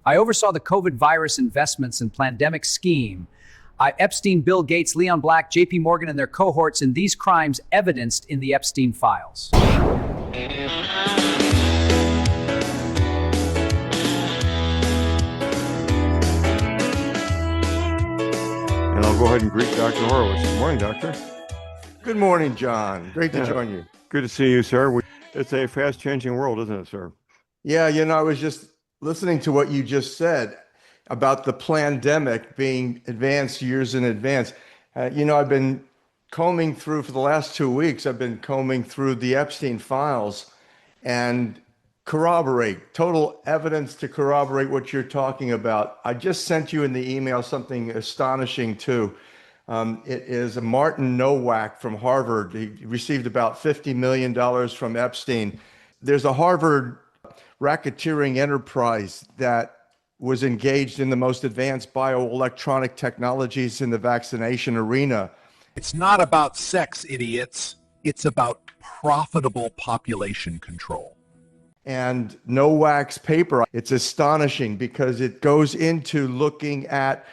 I oversaw the COVID virus investments and pandemic scheme. Epstein, Bill Gates, Leon Black, JP Morgan, and their cohorts in these crimes evidenced in the Epstein files. And I'll go ahead and greet Dr. Horowitz. Good morning, Doctor. Good morning, John. Great to join you. Good to see you, sir. It's a fast-changing world, isn't it, sir? Yeah, I was just listening to what you just said about the pandemic being advanced years in advance. I've been combing through for the last 2 weeks. I've been combing through the Epstein files and total evidence to corroborate what you're talking about. I just sent you in the email something astonishing too. It is a Martin Nowak from Harvard. He received about $50 million from Epstein. There's a Harvard racketeering enterprise that was engaged in the most advanced bioelectronic technologies in the vaccination arena. It's not about sex, idiots. It's about profitable population control. And Nowak's paper, it's astonishing because it goes into looking at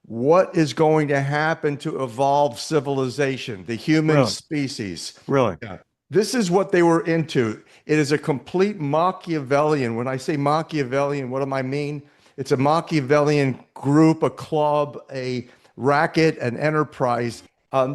what is going to happen to evolve civilization, the human species. Really? Yeah. This is what they were into. It is a complete Machiavellian. When I say Machiavellian, what do I mean? It's a Machiavellian group, a club, a racket, an enterprise.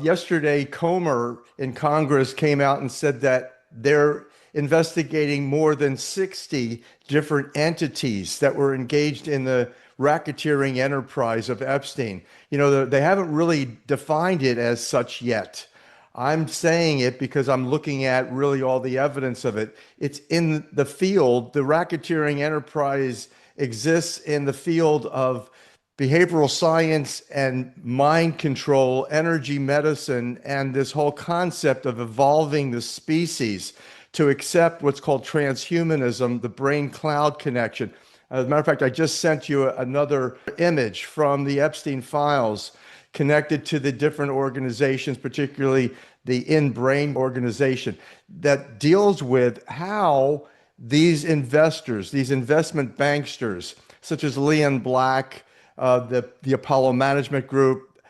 Yesterday, Comer in Congress came out and said that they're investigating more than 60 different entities that were engaged in the racketeering enterprise of Epstein. They haven't really defined it as such yet. I'm saying it because I'm looking at really all the evidence of it. It's in the field. The racketeering enterprise exists in the field of behavioral science and mind control, energy medicine, and this whole concept of evolving the species to accept what's called transhumanism, the brain-cloud connection. As a matter of fact, I just sent you another image from the Epstein files connected to the different organizations, particularly the In-Brain organization, that deals with how these investors, these investment banksters, such as Leon Black, the Apollo Management Group,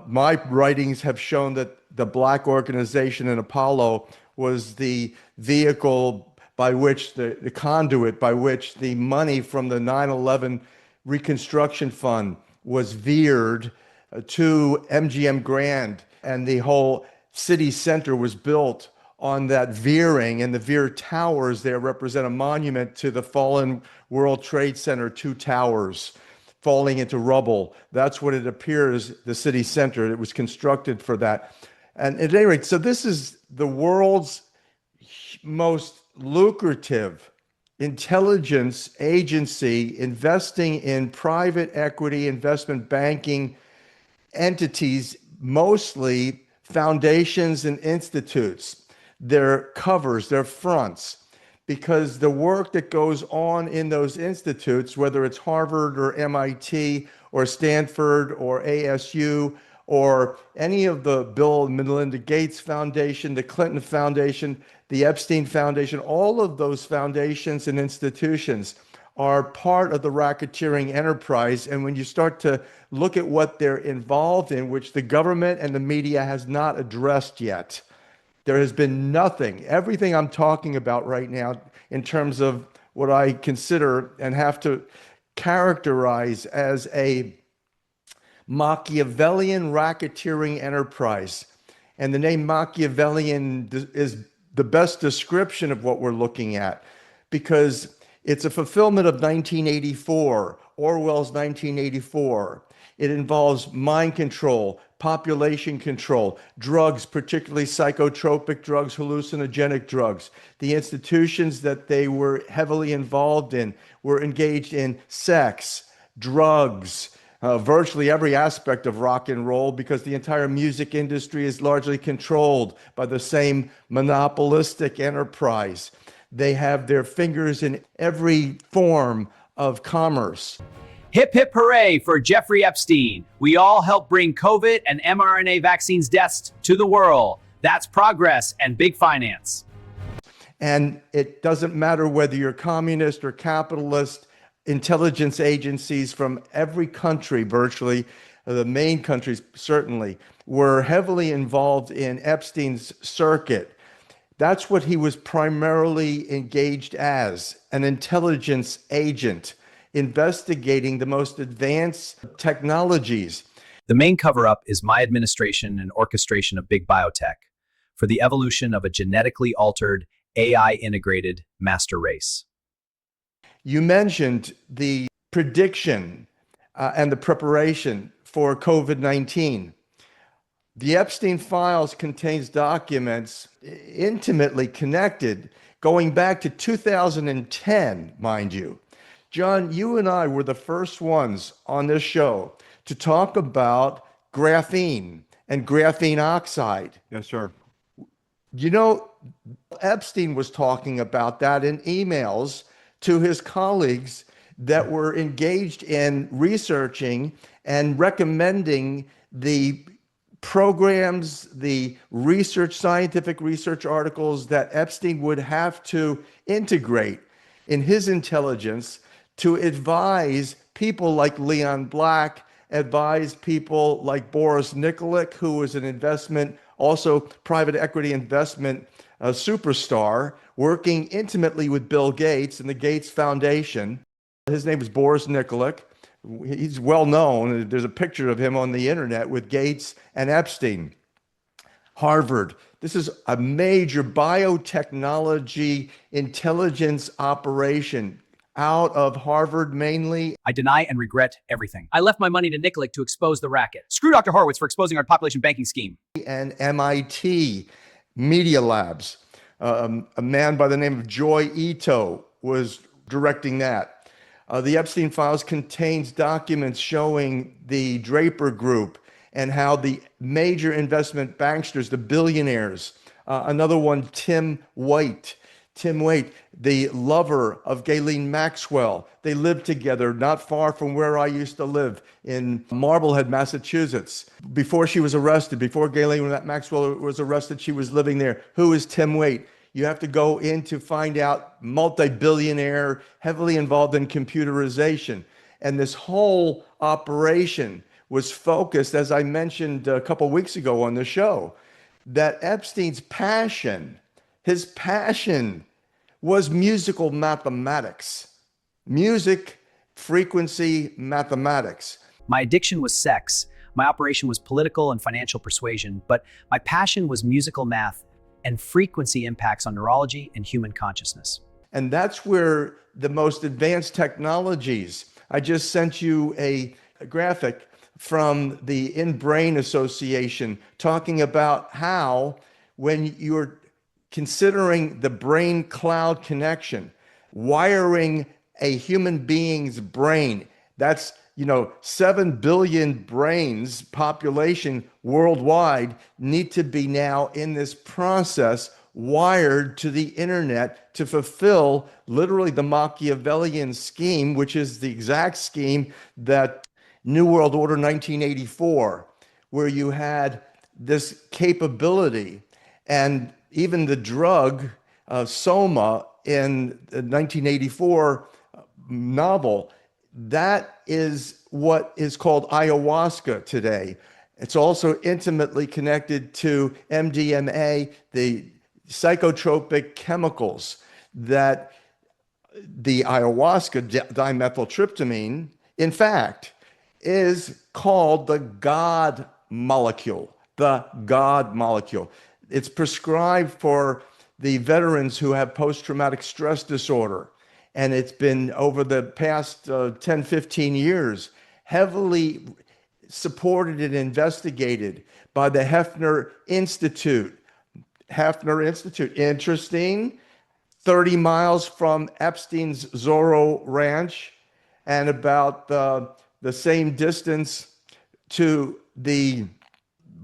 my writings have shown that the Black organization in Apollo was the vehicle by which the conduit by which the money from the 9/11 Reconstruction Fund was veered to MGM Grand, and the whole city center was built on that veering, and the Veer Towers there represent a monument to the fallen World Trade Center, 2 towers falling into rubble. That's what it appears, the city center. It was constructed for that. And at any rate, so this is the world's most lucrative intelligence agency investing in private equity investment banking entities, mostly foundations and institutes. Their covers, their fronts, because the work that goes on in those institutes, whether it's Harvard or MIT or Stanford or ASU or any of the Bill and Melinda Gates Foundation, the Clinton Foundation, the Epstein Foundation, all of those foundations and institutions are part of the racketeering enterprise. And when you start to look at what they're involved in, which the government and the media has not addressed yet, there has been nothing. Everything I'm talking about right now in terms of what I consider and have to characterize as a Machiavellian racketeering enterprise. And the name Machiavellian is the best description of what we're looking at, because it's a fulfillment of 1984, Orwell's 1984. It involves mind control, population control, drugs, particularly psychotropic drugs, hallucinogenic drugs. The institutions that they were heavily involved in were engaged in sex, drugs, virtually every aspect of rock and roll, because the entire music industry is largely controlled by the same monopolistic enterprise. They have their fingers in every form of commerce. Hip, hip, hooray for Jeffrey Epstein. We all help bring COVID and mRNA vaccines deaths to the world. That's progress and big finance. And it doesn't matter whether you're communist or capitalist, intelligence agencies from every country, virtually, the main countries certainly, were heavily involved in Epstein's circuit. That's what he was primarily engaged as, an intelligence agent, investigating the most advanced technologies. The main cover up is my administration and orchestration of big biotech for the evolution of a genetically altered, AI integrated master race. You mentioned the prediction and the preparation for COVID-19. The Epstein files contains documents intimately connected going back to 2010, mind you. John, you and I were the first ones on this show to talk about graphene and graphene oxide. Yes, sir. You know, Epstein was talking about that in emails to his colleagues that were engaged in researching and recommending the programs, the research, scientific research articles that Epstein would have to integrate in his intelligence to advise people like Leon Black, advise people like Boris Nikolic, who was an investment, also private equity investment superstar, working intimately with Bill Gates and the Gates Foundation. His name is Boris Nikolic. He's well known. There's a picture of him on the internet with Gates and Epstein. Harvard. This is a major biotechnology intelligence operation out of Harvard mainly. I deny and regret everything. I left my money to Nikolic to expose the racket. Screw Dr. Horowitz for exposing our population banking scheme. And MIT Media Labs. A man by the name of Joy Ito was directing that. The Epstein files contains documents showing the Draper Group and how the major investment banksters, the billionaires, another one, Tim White, the lover of Ghislaine Maxwell. They lived together not far from where I used to live in Marblehead, Massachusetts. Before she was arrested, before Ghislaine Maxwell was arrested, she was living there. Who is Tim White? You have to go in to find out, multi-billionaire, heavily involved in computerization. And this whole operation was focused, as I mentioned a couple weeks ago on the show, that Epstein's passion, his passion was musical mathematics. Music, frequency, mathematics. My addiction was sex. My operation was political and financial persuasion, but my passion was musical math and frequency impacts on neurology and human consciousness. And that's where the most advanced technologies, I just sent you a graphic from the In-Brain Association talking about how when you're considering the brain cloud connection, wiring a human being's brain, that's 7 billion brains population worldwide need to be now in this process wired to the internet to fulfill literally the Machiavellian scheme, which is the exact scheme that New World Order 1984, where you had this capability, and even the drug Soma in the 1984 novel, that is what is called ayahuasca today. It's also intimately connected to MDMA, the psychotropic chemicals that the ayahuasca dimethyltryptamine, in fact, is called the God molecule, the God molecule. It's prescribed for the veterans who have post-traumatic stress disorder. And it's been over the past 10, 15 years, heavily supported and investigated by the Hefner Institute. Interesting, 30 miles from Epstein's Zorro Ranch and about the same distance to the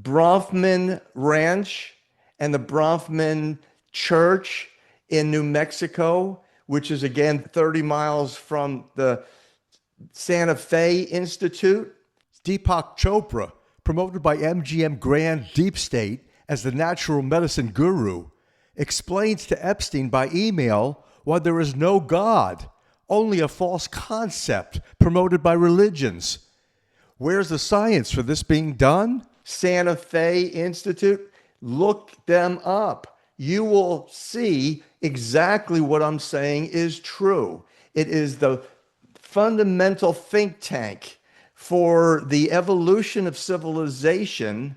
Bronfman Ranch and the Bronfman Church in New Mexico, which is again 30 miles from the Santa Fe Institute. Deepak Chopra, promoted by MGM Grand Deep State as the natural medicine guru, explains to Epstein by email why there is no God, only a false concept promoted by religions. Where's the science for this being done? Santa Fe Institute, look them up. You will see exactly what I'm saying is true. It is the fundamental think tank for the evolution of civilization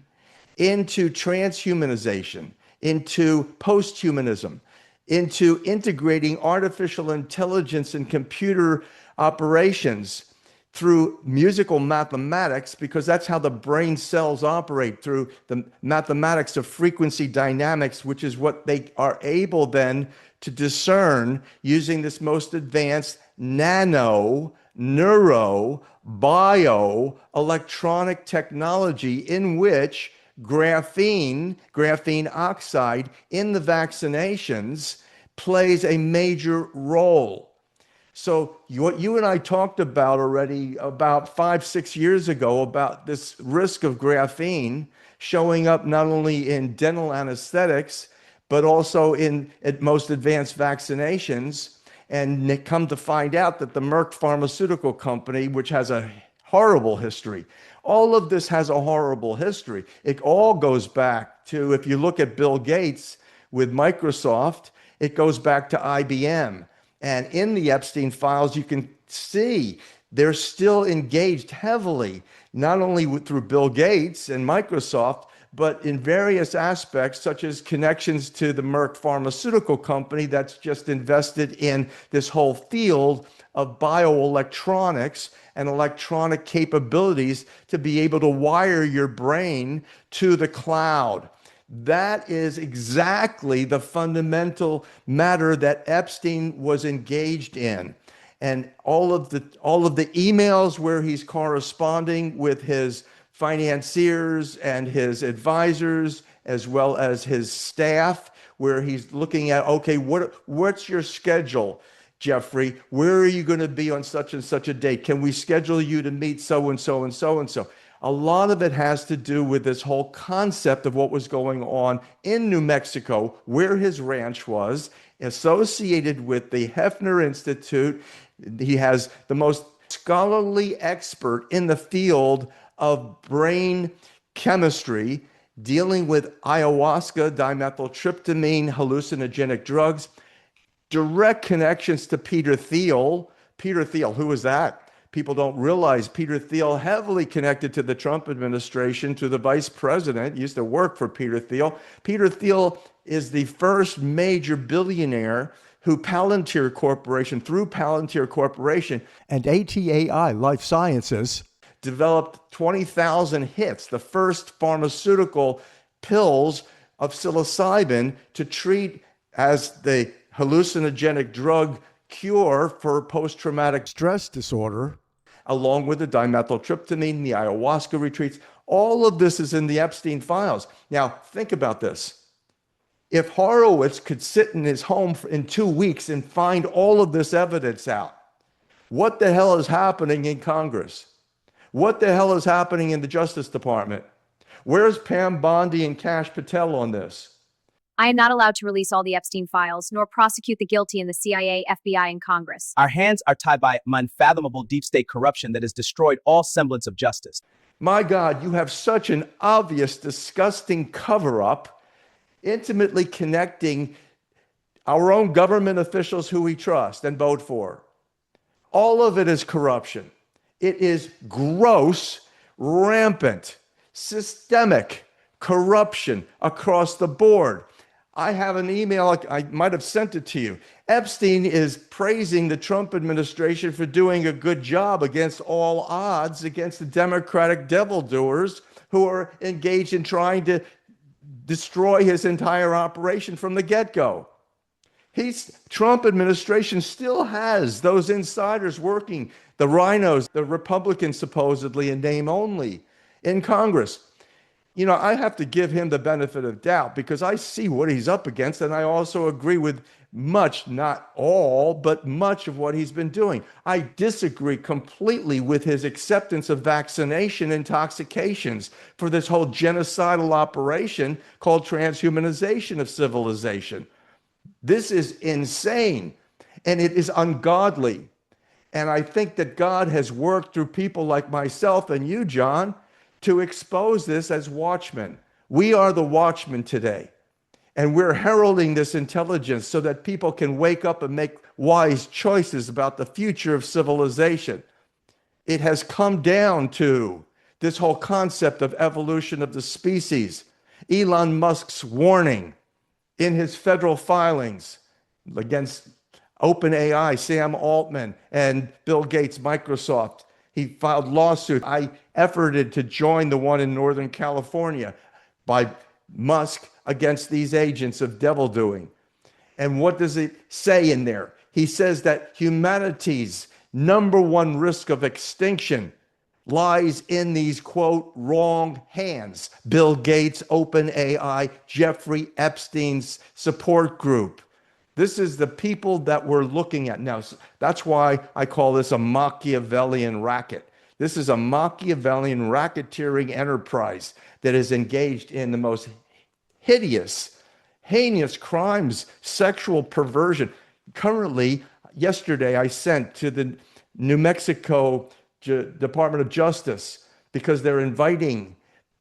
into transhumanization, into posthumanism, into integrating artificial intelligence and computer operations through musical mathematics, because that's how the brain cells operate, through the mathematics of frequency dynamics, which is what they are able then to discern using this most advanced nano, neuro, bio, electronic technology, in which graphene oxide in the vaccinations plays a major role. So what you and I talked about already about 5-6 years ago, about this risk of graphene showing up not only in dental anesthetics, but also in most advanced vaccinations. And come to find out that the Merck pharmaceutical company, which has a horrible history, all of this has a horrible history. It all goes back to, if you look at Bill Gates with Microsoft, it goes back to IBM. And in the Epstein files, you can see they're still engaged heavily, not only through Bill Gates and Microsoft, but in various aspects, such as connections to the Merck pharmaceutical company that's just invested in this whole field of bioelectronics and electronic capabilities to be able to wire your brain to the cloud. That is exactly the fundamental matter that Epstein was engaged in. And all of the emails where he's corresponding with his financiers and his advisors, as well as his staff, where he's looking at, okay, what's your schedule, Jeffrey? Where are you going to be on such and such a date? Can we schedule you to meet so-and-so and so-and-so? A lot of it has to do with this whole concept of what was going on in New Mexico, where his ranch was, associated with the Hefner Institute. He has the most scholarly expert in the field of brain chemistry, dealing with ayahuasca, dimethyltryptamine, hallucinogenic drugs, direct connections to Peter Thiel. Peter Thiel, who was that? People don't realize Peter Thiel, heavily connected to the Trump administration, to the vice president, used to work for Peter Thiel. Peter Thiel is the first major billionaire who through Palantir Corporation And ATAI Life Sciences developed 20,000 hits, the first pharmaceutical pills of psilocybin to treat as the hallucinogenic drug cure for post-traumatic stress disorder, along with the dimethyltryptamine, the ayahuasca retreats. All of this is in the Epstein files. Now, think about this. If Horowitz could sit in his home in 2 weeks and find all of this evidence out, what the hell is happening in Congress? What the hell is happening in the Justice Department? Where's Pam Bondi and Kash Patel on this? I am not allowed to release all the Epstein files, nor prosecute the guilty in the CIA, FBI, and Congress. Our hands are tied by unfathomable deep state corruption that has destroyed all semblance of justice. My God, you have such an obvious, disgusting cover-up, intimately connecting our own government officials who we trust and vote for. All of it is corruption. It is gross, rampant, systemic corruption across the board. I have an email, I might have sent it to you. Epstein is praising the Trump administration for doing a good job against all odds, against the Democratic devil doers who are engaged in trying to destroy his entire operation from the get-go. Trump administration still has those insiders working, the rhinos, the Republicans supposedly in name only, in Congress. You know, I have to give him the benefit of doubt because I see what he's up against, and I also agree with much, not all, but much of what he's been doing. I disagree completely with his acceptance of vaccination intoxications for this whole genocidal operation called transhumanization of civilization. This is insane, and it is ungodly. And I think that God has worked through people like myself and you, John, to expose this as watchmen. We are the watchmen today. And we're heralding this intelligence so that people can wake up and make wise choices about the future of civilization. It has come down to this whole concept of evolution of the species. Elon Musk's warning in his federal filings against OpenAI, Sam Altman, and Bill Gates, Microsoft. He filed lawsuit. I efforted to join the one in Northern California by Musk against these agents of devil doing. And what does it say in there? He says that humanity's number one risk of extinction lies in these, quote, wrong hands. Bill Gates, OpenAI, Jeffrey Epstein's support group. This is the people that we're looking at now. That's why I call this a Machiavellian racket. This is a Machiavellian racketeering enterprise that is engaged in the most hideous, heinous crimes, sexual perversion. Currently, yesterday, I sent to the New Mexico Department of Justice because they're inviting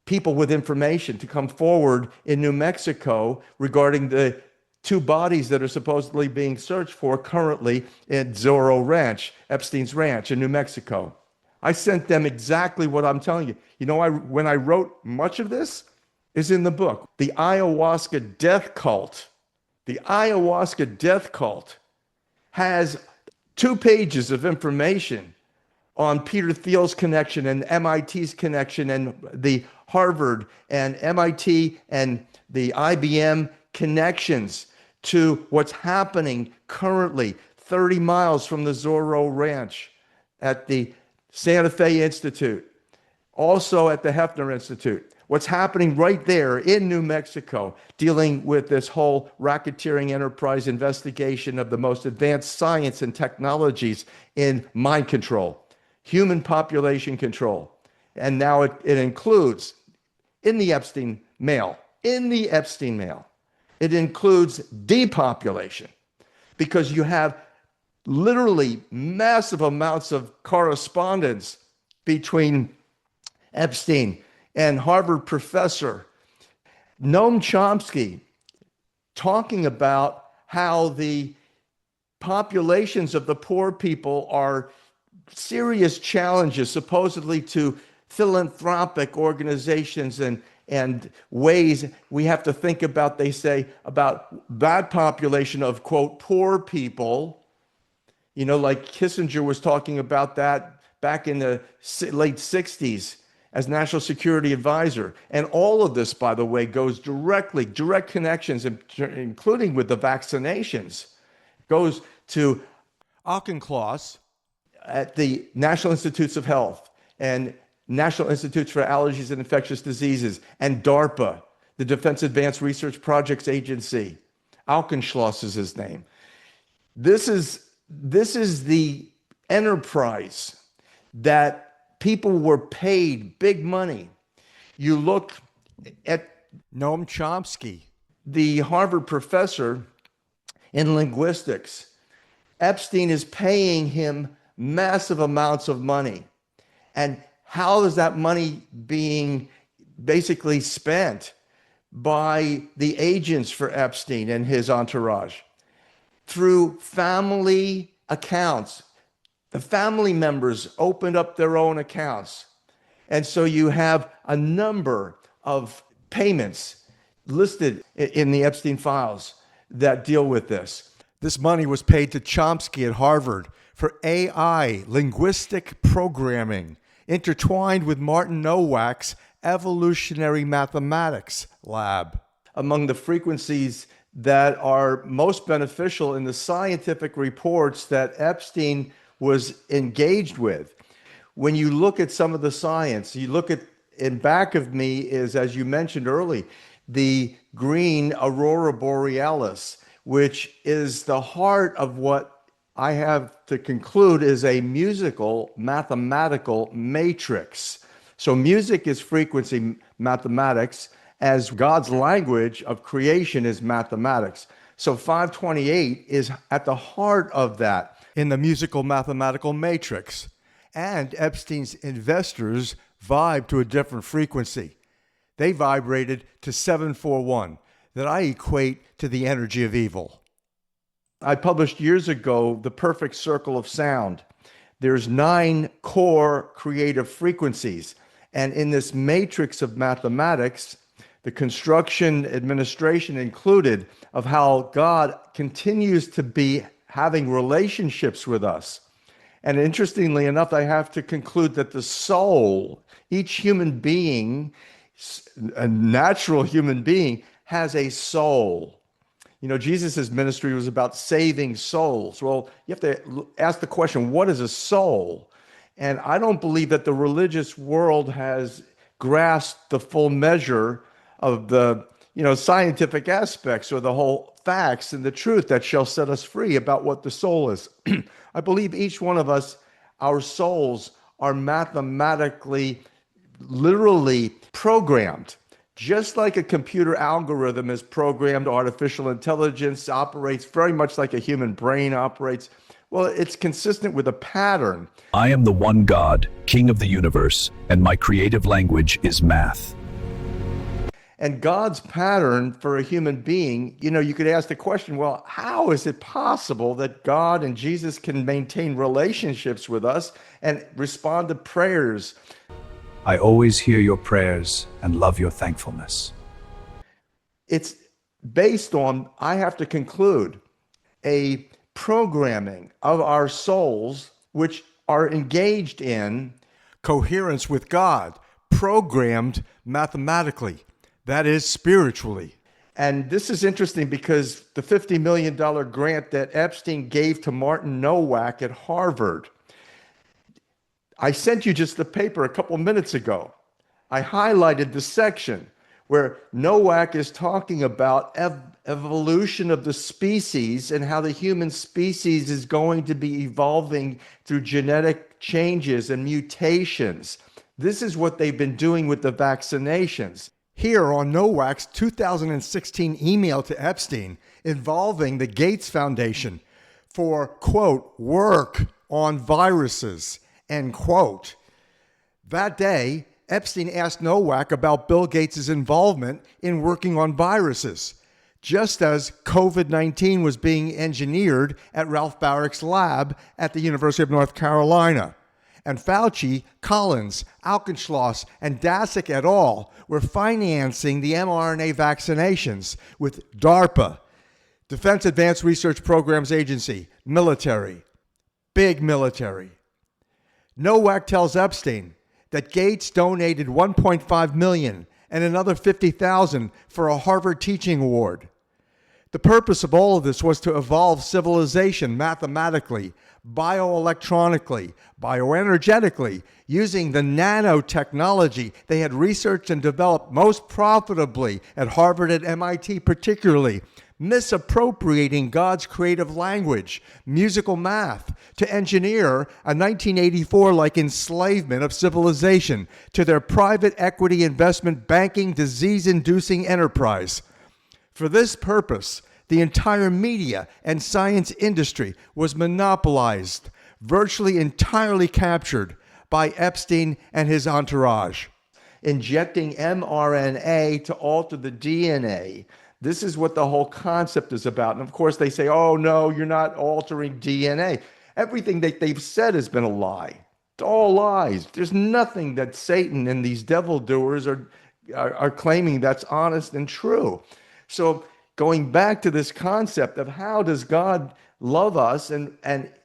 people with information to come forward in New Mexico regarding the 2 bodies that are supposedly being searched for currently at Zorro Ranch, Epstein's ranch in New Mexico. I sent them exactly what I'm telling you. You know, when I wrote much of this is in the book. The ayahuasca death cult. The ayahuasca death cult has 2 pages of information on Peter Thiel's connection and MIT's connection and the Harvard and MIT and the IBM connections to what's happening currently 30 miles from the Zorro Ranch at the Santa Fe Institute, also at the Hefner Institute. What's happening right there in New Mexico, dealing with this whole racketeering enterprise investigation of the most advanced science and technologies in mind control, human population control. And now it includes, in the Epstein mail, it includes depopulation, because you have literally massive amounts of correspondence between Epstein and Harvard professor Noam Chomsky talking about how the populations of the poor people are serious challenges, supposedly, to philanthropic organizations and ways we have to think about, they say, about that population of, quote, poor people. You know, like Kissinger was talking about that back in the late 60s as National Security Advisor. And all of this, by the way, goes direct connections, including with the vaccinations, goes to Auchincloss at the National Institutes of Health and National Institutes for Allergies and Infectious Diseases, and DARPA, the Defense Advanced Research Projects Agency. Auchincloss is his name. This is the enterprise that people were paid big money. You look at Noam Chomsky. the Harvard professor in linguistics. Epstein is paying him massive amounts of money. And how is that money being basically spent by the agents for Epstein and his entourage? Through family accounts. The family members opened up their own accounts. And so you have a number of payments listed in the Epstein files that deal with this. This money was paid to Chomsky at Harvard for AI, linguistic programming, intertwined with Martin Nowak's evolutionary mathematics lab. Among the frequencies that are most beneficial in the scientific reports that Epstein was engaged with. When you look at some of the science, you look at, in back of me is, as you mentioned early, the green aurora borealis, which is the heart of what I have to conclude is a musical mathematical matrix. So music is frequency mathematics, as God's language of creation is mathematics. So 528 is at the heart of that. in the musical mathematical matrix. And Epstein's investors vibe to a different frequency. They vibrated to 741, that I equate to the energy of evil. I published years ago The Perfect Circle of Sound. There's 9 core creative frequencies. And in this matrix of mathematics, the construction administration included, of how God continues to be having relationships with us. And interestingly enough, I have to conclude that the soul, each human being, a natural human being, has a soul. You know, Jesus' ministry was about saving souls. Well, you have to ask the question, what is a soul? And I don't believe that the religious world has grasped the full measure of the, scientific aspects or the whole facts and the truth that shall set us free about what the soul is. I believe each one of us, our souls are mathematically, literally programmed. Just like a computer algorithm is programmed, artificial intelligence operates very much like a human brain operates. Well, it's consistent with a pattern. I am the one God, King of the universe, and my creative language is math. And God's pattern for a human being, you could ask the question, well, how is it possible that God and Jesus can maintain relationships with us and respond to prayers? I always hear your prayers and love your thankfulness. It's based on, I have to conclude, a programming of our souls which are engaged in coherence with God, programmed mathematically, that is, spiritually. And this is interesting because the $50 million grant that Epstein gave to Martin Nowak at Harvard, I sent you just the paper a couple minutes ago. I highlighted the section where Nowak is talking about evolution of the species and how the human species is going to be evolving through genetic changes and mutations. This is what they've been doing with the vaccinations. Here on Nowak's 2016 email to Epstein involving the Gates Foundation for, quote, work on viruses, end quote. That day, Epstein asked Nowak about Bill Gates' involvement in working on viruses, just as COVID-19 was being engineered at Ralph Barrick's lab at the University of North Carolina. And Fauci, Collins, Alkenschloss, and Daszak et al. Were financing the mRNA vaccinations with DARPA, Defense Advanced Research Programs Agency, military, big military. Nowak tells Epstein that Gates donated $1.5 million and another $50,000 for a Harvard Teaching Award. The purpose of all of this was to evolve civilization mathematically, bioelectronically, bioenergetically, using the nanotechnology they had researched and developed most profitably at Harvard and MIT particularly, misappropriating God's creative language, musical math, to engineer a 1984-like enslavement of civilization to their private equity investment banking disease-inducing enterprise. For this purpose, the entire media and science industry was monopolized, virtually entirely captured by Epstein and his entourage. Injecting mRNA to alter the DNA. This is what the whole concept is about. And of course, they say, oh, no, you're not altering DNA. Everything that they've said has been a lie. It's all lies. There's nothing that Satan and these devil doers are claiming that's honest and true. So going back to this concept of how does God love us and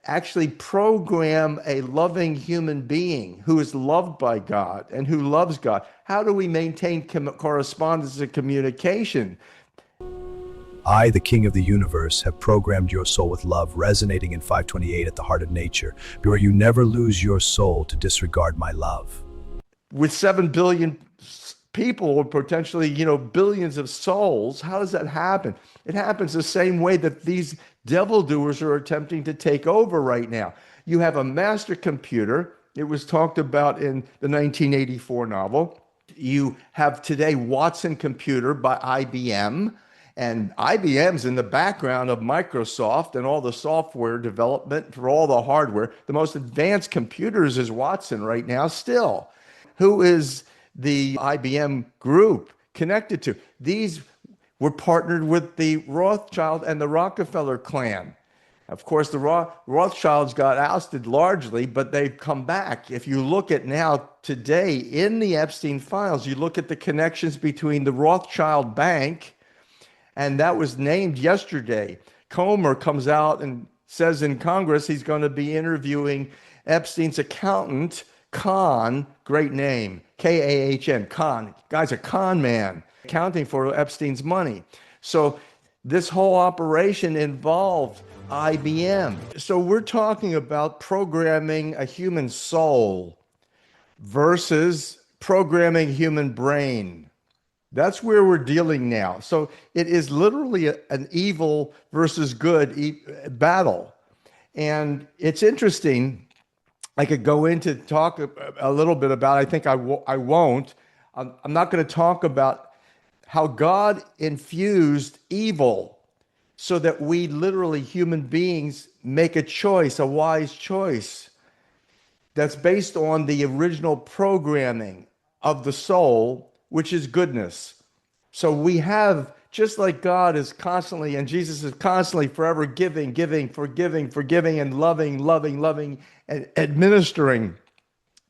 actually program a loving human being who is loved by God and who loves God, how do we maintain correspondence and communication? I, the King of the universe, have programmed your soul with love resonating in 528 at the heart of nature, where you never lose your soul to disregard my love. With 7 billion people or potentially, billions of souls, how does that happen? It happens the same way that these devil doers are attempting to take over right now. You have a master computer. It was talked about in the 1984 novel. You have today Watson computer by IBM. And IBM's in the background of Microsoft and all the software development for all the hardware. The most advanced computers is Watson right now still. Who is the IBM group connected to? These were partnered with the Rothschild and the Rockefeller clan. Of course, the Rothschilds got ousted largely, but they've come back. If you look at now today in the Epstein files, you look at the connections between the Rothschild Bank, and that was named yesterday. Comer comes out and says in Congress he's going to be interviewing Epstein's accountant, Kahn, great name, Kahn, Kahn. Guy's a con man, accounting for Epstein's money. So this whole operation involved IBM. So we're talking about programming a human soul versus programming human brain. That's where we're dealing now. So it is literally an evil versus good battle. And it's interesting. I could go into talk a little bit about, I think I won't. I'm not going to talk about how God infused evil so that we literally, human beings, make a choice, a wise choice that's based on the original programming of the soul, which is goodness. So we have, just like God is constantly, and Jesus is constantly forever giving, forgiving, and loving, and administering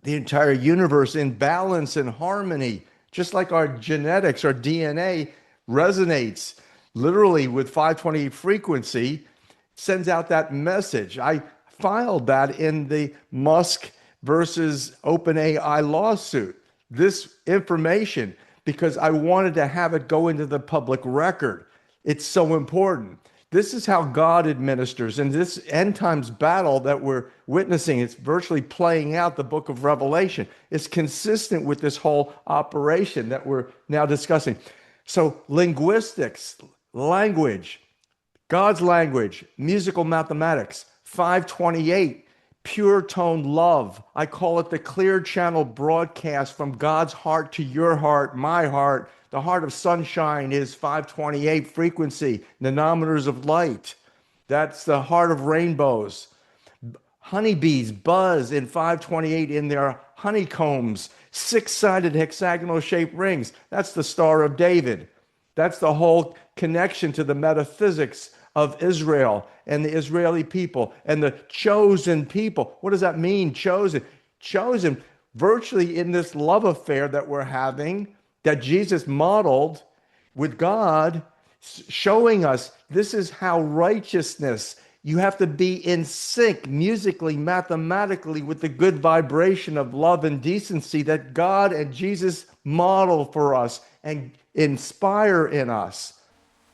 the entire universe in balance and harmony, just like our genetics, our DNA resonates literally with 528 frequency, sends out that message. I filed that in the Musk versus OpenAI lawsuit, this information, because I wanted to have it go into the public record. It's so important. This is how God administers. And this end times battle that we're witnessing, it's virtually playing out the book of Revelation. It's consistent with this whole operation that we're now discussing. So linguistics, language, God's language, musical mathematics, 528, pure tone love. I call it the clear channel broadcast from God's heart to your heart, my heart. The heart of sunshine is 528 frequency, nanometers of light. That's the heart of rainbows. Honeybees buzz in 528 in their honeycombs, six-sided hexagonal shaped rings. That's the Star of David. That's the whole connection to the metaphysics of Israel and the Israeli people and the chosen people. What does that mean, chosen? Chosen virtually in this love affair that we're having, that Jesus modeled with God, showing us this is how righteousness, you have to be in sync musically, mathematically with the good vibration of love and decency that God and Jesus model for us and inspire in us.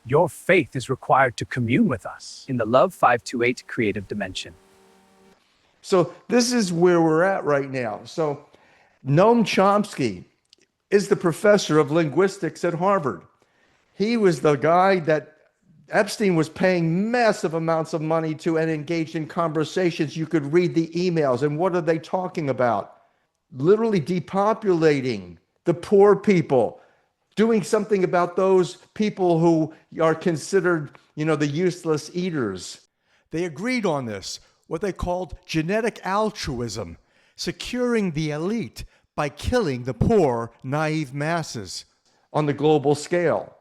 Your faith is required to commune with us in the Love 528 creative dimension. So this is where we're at right now. So Noam Chomsky is the professor of linguistics at Harvard. He was the guy that Epstein was paying massive amounts of money to and engaged in conversations. You could read the emails. And what are they talking about? Literally depopulating the poor people, doing something about those people who are considered, the useless eaters. They agreed on this, what they called genetic altruism, securing the elite by killing the poor, naive masses. On the global scale.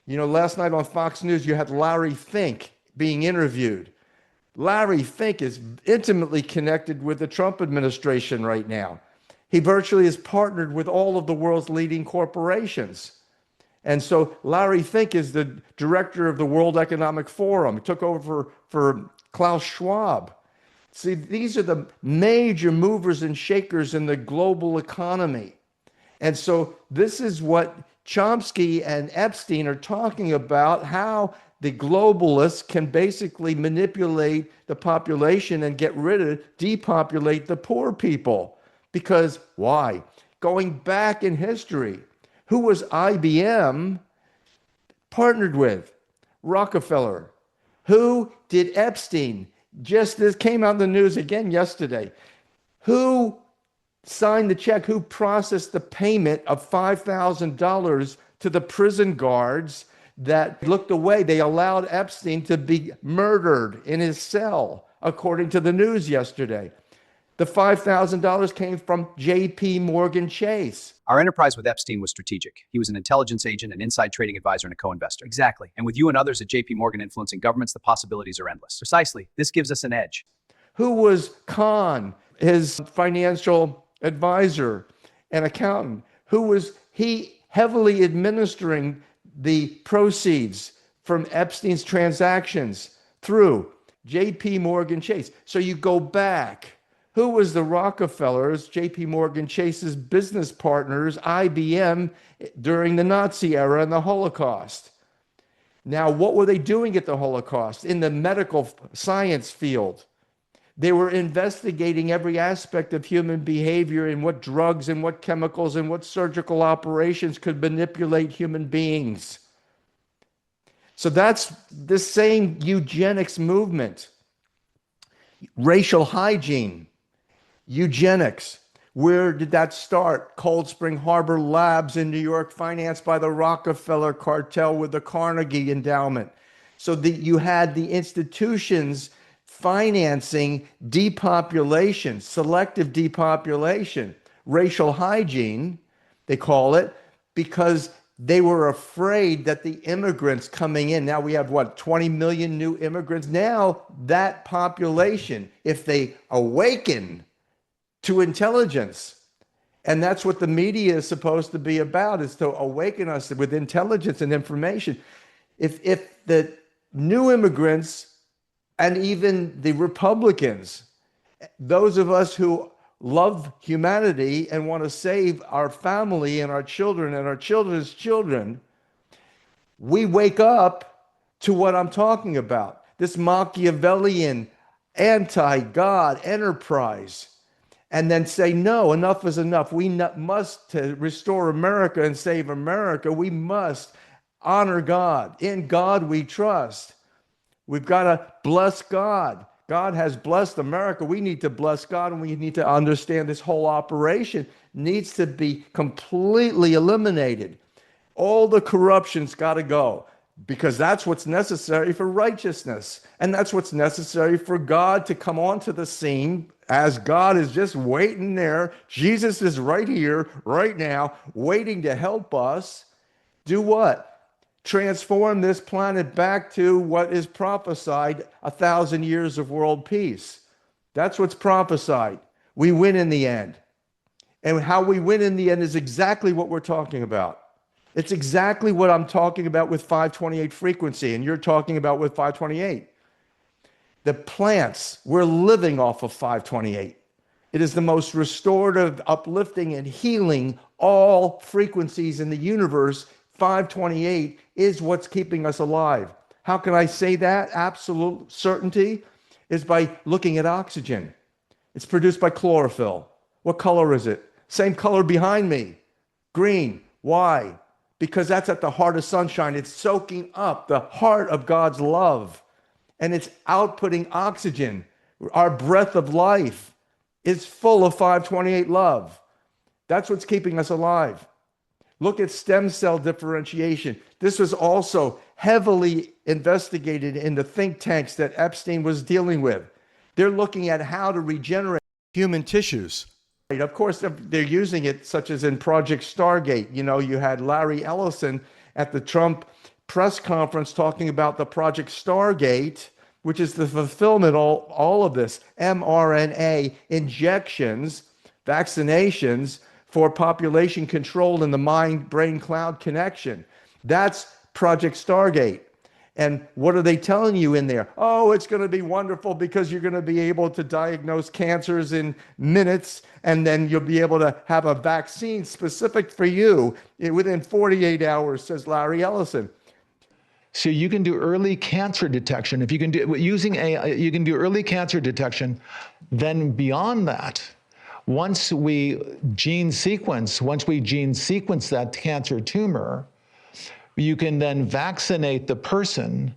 Last night on Fox News, you had Larry Fink being interviewed. Larry Fink is intimately connected with the Trump administration right now. He virtually is partnered with all of the world's leading corporations. And so Larry Fink is the director of the World Economic Forum. He took over for Klaus Schwab. See, these are the major movers and shakers in the global economy. And so this is what Chomsky and Epstein are talking about, how the globalists can basically manipulate the population and depopulate the poor people. Because why? Going back in history, who was IBM partnered with? Rockefeller. Who did Epstein? Just this came out in the news again yesterday. Who signed the check? Who processed the payment of $5,000 to the prison guards that looked away. They allowed Epstein to be murdered in his cell, according to the news yesterday. The $5,000 came from J.P. Morgan Chase. Our enterprise with Epstein was strategic. He was an intelligence agent, an inside trading advisor, and a co-investor. Exactly. And with you and others at JP Morgan influencing governments, the possibilities are endless. Precisely. This gives us an edge. Who was Khan, his financial advisor and accountant? Who was he heavily administering the proceeds from Epstein's transactions through? JP Morgan Chase. So you go back. Who was the Rockefellers, JP Morgan Chase's business partners, IBM, during the Nazi era and the Holocaust? Now, what were they doing at the Holocaust in the medical science field? They were investigating every aspect of human behavior and what drugs and what chemicals and what surgical operations could manipulate human beings. So that's the same eugenics movement. Racial hygiene, eugenics. Where did that start? Cold Spring Harbor Labs in New York, financed by the Rockefeller cartel with the Carnegie Endowment. So that you had the institutions financing depopulation, selective depopulation, racial hygiene, they call it, because they were afraid that the immigrants coming in, now we have what, 20 million new immigrants? Now that population, if they awaken to intelligence, and that's what the media is supposed to be about, is to awaken us with intelligence and information. If the new immigrants and even the Republicans, those of us who love humanity and want to save our family and our children and our children's children, we wake up to what I'm talking about, this Machiavellian anti-God enterprise, and then say, no, enough is enough. We must, to restore America and save America, we must honor God. In God we trust. We've got to bless God. God has blessed America. We need to bless God, and we need to understand this whole operation needs to be completely eliminated. All the corruption's got to go, because that's what's necessary for righteousness. And that's what's necessary for God to come onto the scene, as God is just waiting there. Jesus is right here, right now, waiting to help us do what? Transform this planet back to what is prophesied, 1,000 years of world peace. That's what's prophesied. We win in the end. And how we win in the end is exactly what we're talking about. It's exactly what I'm talking about with 528 frequency, and you're talking about with 528. The plants, we're living off of 528. It is the most restorative, uplifting, and healing all frequencies in the universe. 528 is what's keeping us alive. How can I say that? Absolute certainty is by looking at oxygen. It's produced by chlorophyll. What color is it? Same color behind me, green. Why? Because that's at the heart of sunshine. It's soaking up the heart of God's love, and it's outputting oxygen. Our breath of life is full of 528 love. That's what's keeping us alive. Look at stem cell differentiation. This was also heavily investigated in the think tanks that Epstein was dealing with. They're looking at how to regenerate Human tissues. Of course, they're using it, such as in Project Stargate. You know, you had Larry Ellison at the Trump press conference talking about the Project Stargate, which is the fulfillment of all of this mRNA injections, vaccinations for population control in the mind-brain cloud connection. That's Project Stargate. And what are they telling you in there? Oh, it's going to be wonderful because you're going to be able to diagnose cancers in minutes, and then you'll be able to have a vaccine specific for you within 48 hours, says Larry Ellison. So you can do early cancer detection. If you can do using AI, you can do early cancer detection. Then beyond that, once we gene sequence that cancer tumor, you can then vaccinate the person,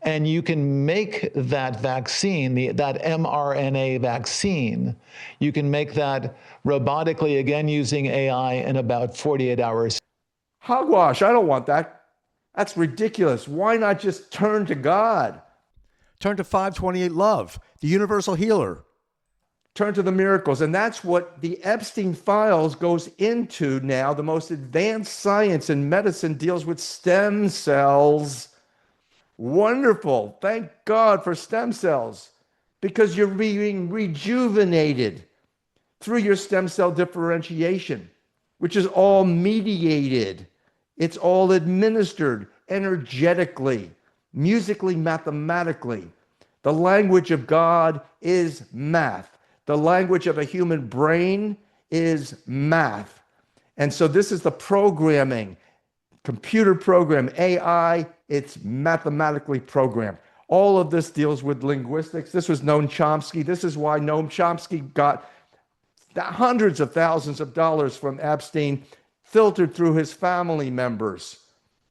and you can make that vaccine, that mRNA vaccine, you can make that robotically, again using AI, in about 48 hours. Hogwash, I don't want that. That's ridiculous. Why not just turn to God? Turn to 528 Love, the universal healer. Turn to the miracles. And that's what the Epstein files goes into now. The most advanced science in medicine deals with stem cells. Wonderful. Thank God for stem cells, because you're being rejuvenated through your stem cell differentiation, which is all mediated. It's all administered energetically, musically, mathematically. The language of God is math. The language of a human brain is math. And so this is the programming, computer program, AI, it's mathematically programmed. All of this deals with linguistics. This was Noam Chomsky. This is why Noam Chomsky got hundreds of thousands of dollars from Epstein, filtered through his family members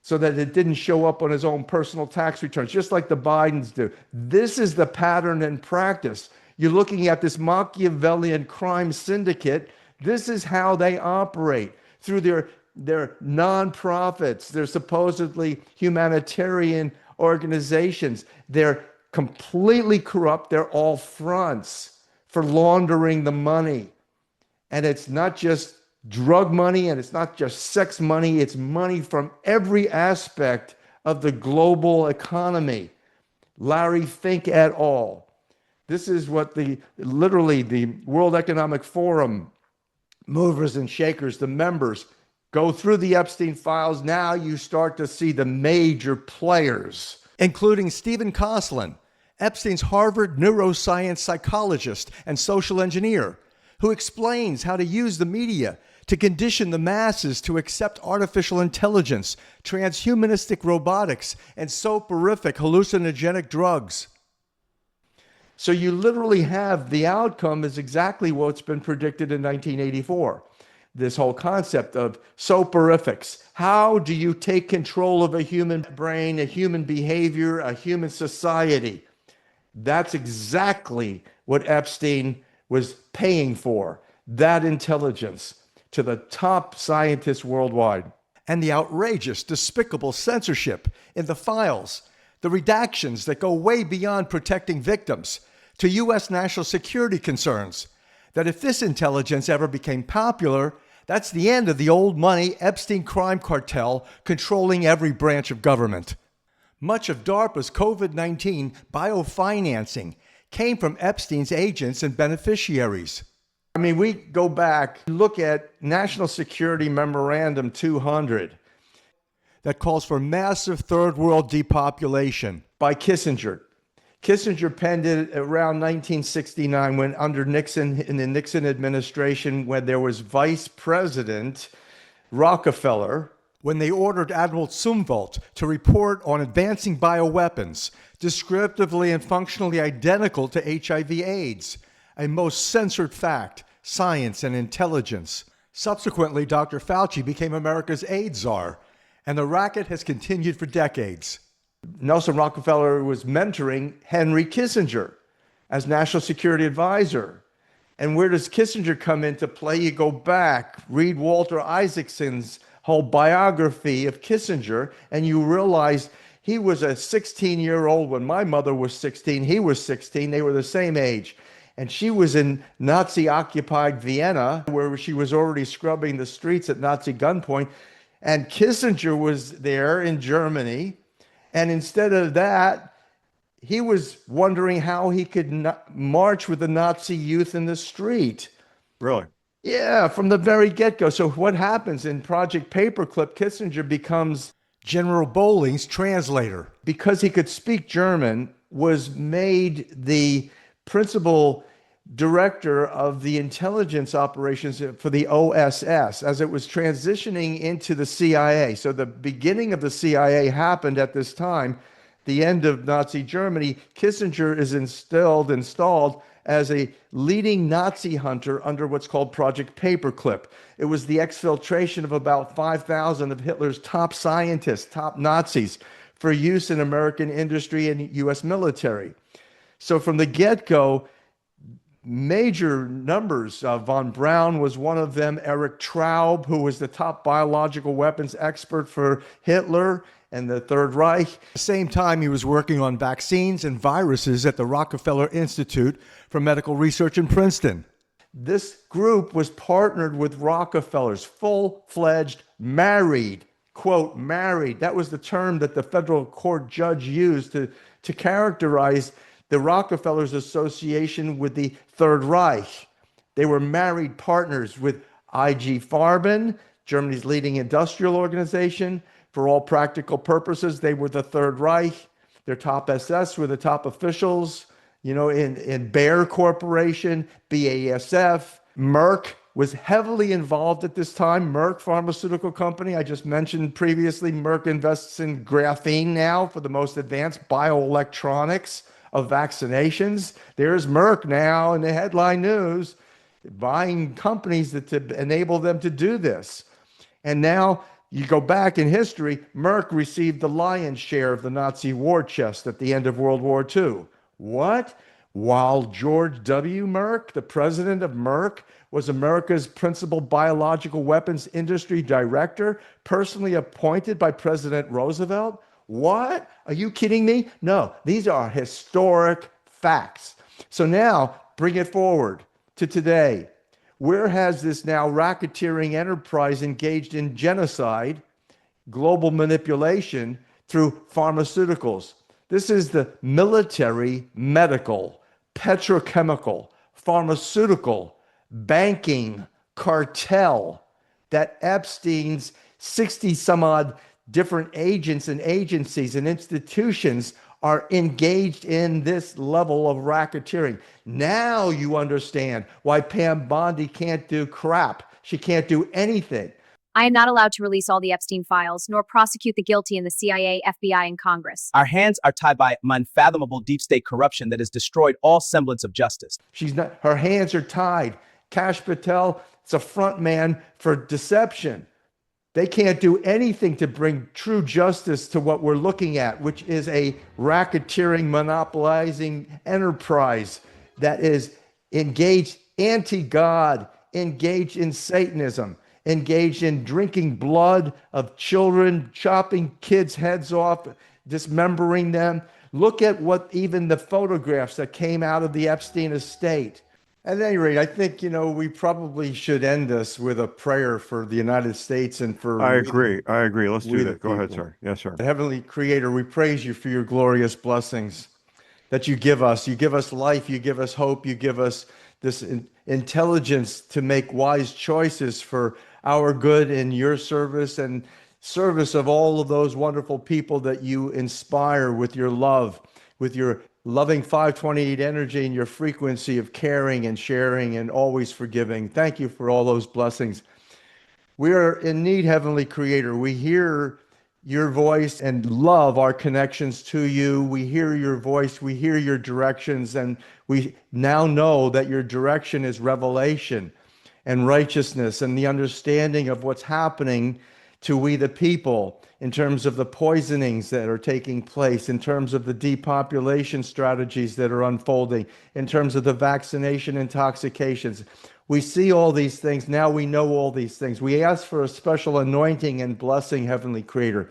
so that it didn't show up on his own personal tax returns, just like the Bidens do. This is the pattern and practice. You're looking at this Machiavellian crime syndicate. This is how they operate through their nonprofits, their supposedly humanitarian organizations. They're completely corrupt. They're all fronts for laundering the money. And it's not just drug money, and it's not just sex money. It's money from every aspect of the global economy. Larry Fink et al. This is what literally the World Economic Forum movers and shakers, the members, go through the Epstein files. Now you start to see the major players, including Stephen Koslin, Epstein's Harvard neuroscience psychologist and social engineer, who explains how to use the media to condition the masses to accept artificial intelligence, transhumanistic robotics, and soporific hallucinogenic drugs. So you literally have the outcome is exactly what's been predicted in 1984. This whole concept of soporifics. How do you take control of a human brain, a human behavior, a human society? That's exactly what Epstein was paying for, that intelligence, to the top scientists worldwide. And the outrageous, despicable censorship in the files, the redactions that go way beyond protecting victims to U.S. national security concerns, that if this intelligence ever became popular, that's the end of the old money Epstein crime cartel controlling every branch of government. Much of DARPA's COVID-19 biofinancing came from Epstein's agents and beneficiaries. I mean, we go back, look at National Security Memorandum 200. That calls for massive third world depopulation. By Kissinger. Kissinger penned it around 1969 when under Nixon, in the Nixon administration, when there was Vice President Rockefeller. When they ordered Admiral Zumwalt to report on advancing bioweapons, descriptively and functionally identical to HIV/AIDS, a most censored fact, science, and intelligence. Subsequently, Dr. Fauci became America's AIDS czar, and the racket has continued for decades. Nelson Rockefeller was mentoring Henry Kissinger as national security advisor. And where does Kissinger come into play? You go back, read Walter Isaacson's whole biography of Kissinger, and you realize he was a 16-year-old when my mother was 16. He was 16. They were the same age. And she was in Nazi-occupied Vienna, where she was already scrubbing the streets at Nazi gunpoint. And Kissinger was there in Germany. And instead of that, he was wondering how he could march with the Nazi youth in the street. Really? Yeah, from the very get-go. So what happens in Project Paperclip, Kissinger becomes General Bolling's translator. Because he could speak German, was made the principal director of the intelligence operations for the OSS as it was transitioning into the CIA. So the beginning of the CIA happened at this time, the end of Nazi Germany. Kissinger is installed as a leading Nazi hunter under what's called Project Paperclip. It was the exfiltration of about 5,000 of Hitler's top scientists, top Nazis, for use in American industry and U.S. military. So from the get-go, major numbers. Von Braun was one of them. Eric Traub, who was the top biological weapons expert for Hitler and the Third Reich. At the same time, he was working on vaccines and viruses at the Rockefeller Institute for Medical Research in Princeton. This group was partnered with Rockefellers, full-fledged, married, quote, married. That was the term that the federal court judge used to characterize the Rockefellers' association with the Third Reich. They were married partners with IG Farben, Germany's leading industrial organization. For all practical purposes, they were the Third Reich. Their top SS were the top officials. In Bayer Corporation, BASF, Merck was heavily involved at this time. Merck Pharmaceutical Company, I just mentioned previously, Merck invests in graphene now for the most advanced bioelectronics of vaccinations. There's Merck now in the headline news, buying companies to enable them to do this. And now you go back in history, Merck received the lion's share of the Nazi war chest at the end of World War II. What? While George W. Merck, the president of Merck, was America's principal biological weapons industry director, personally appointed by President Roosevelt? What? Are you kidding me? No, these are historic facts. So now bring it forward to today. Where has this now racketeering enterprise engaged in genocide, global manipulation through pharmaceuticals? This is the military, medical, petrochemical, pharmaceutical, banking cartel that Epstein's 60 some odd different agents and agencies and institutions are engaged in this level of racketeering. Now you understand why Pam Bondi can't do crap. She can't do anything. I am not allowed to release all the Epstein files, nor prosecute the guilty in the CIA, FBI, and Congress. Our hands are tied by unfathomable deep state corruption that has destroyed all semblance of justice. Her hands are tied. Kash Patel is a front man for deception. They can't do anything to bring true justice to what we're looking at, which is a racketeering, monopolizing enterprise that is engaged anti-God, engaged in Satanism, engaged in drinking blood of children, chopping kids' heads off, dismembering them. Look at what even the photographs that came out of the Epstein estate. At any rate, I think, we probably should end this with a prayer for the United States and for... I agree. Let's do that. Go ahead, people. sir. Yes, sir. Heavenly Creator, we praise you for your glorious blessings that you give us. You give us life. You give us hope. You give us this intelligence to make wise choices for our good in your service and service of all of those wonderful people that you inspire with your love, with your loving 528 energy and your frequency of caring and sharing and always forgiving. Thank you for all those blessings. We are in need, Heavenly Creator. We hear your voice and love our connections to you. We hear your voice. We hear your directions. And we now know that your direction is revelation and righteousness and the understanding of what's happening to we the people in terms of the poisonings that are taking place, in terms of the depopulation strategies that are unfolding, in terms of the vaccination intoxications. We see all these things. Now we know all these things. We ask for a special anointing and blessing, Heavenly Creator,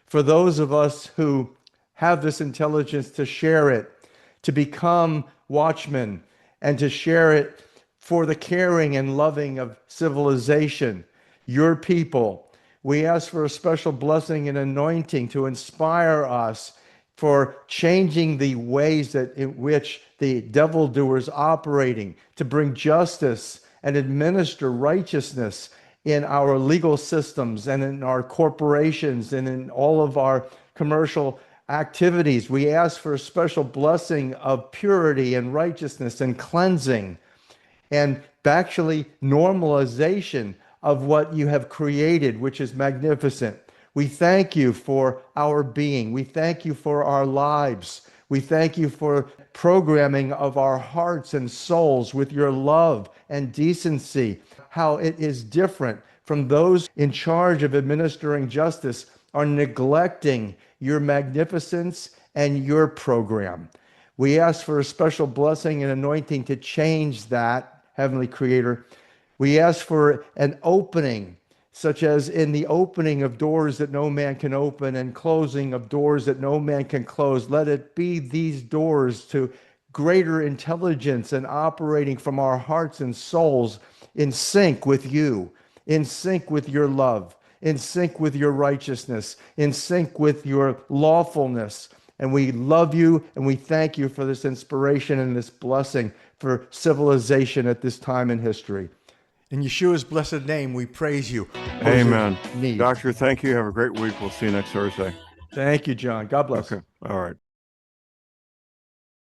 for those of us who have this intelligence to share it, to become watchmen, and to share it for the caring and loving of civilization, your people. We ask for a special blessing and anointing to inspire us for changing the ways that in which the devil doers operating, to bring justice and administer righteousness in our legal systems and in our corporations and in all of our commercial activities. We ask for a special blessing of purity and righteousness and cleansing and actually normalization of what you have created, which is magnificent. We thank you for our being. We thank you for our lives. We thank you for programming of our hearts and souls with your love and decency, how it is different from those in charge of administering justice are neglecting your magnificence and your program. We ask for a special blessing and anointing to change that, Heavenly Creator. We ask for an opening, such as in the opening of doors that no man can open and closing of doors that no man can close. Let it be these doors to greater intelligence and operating from our hearts and souls in sync with you, in sync with your love, in sync with your righteousness, in sync with your lawfulness. And we love you and we thank you for this inspiration and this blessing for civilization at this time in history. In Yeshua's blessed name, we praise you. Amen. Need. Doctor, thank you. Have a great week. We'll see you next Thursday. Thank you, John. God bless. Okay. All right.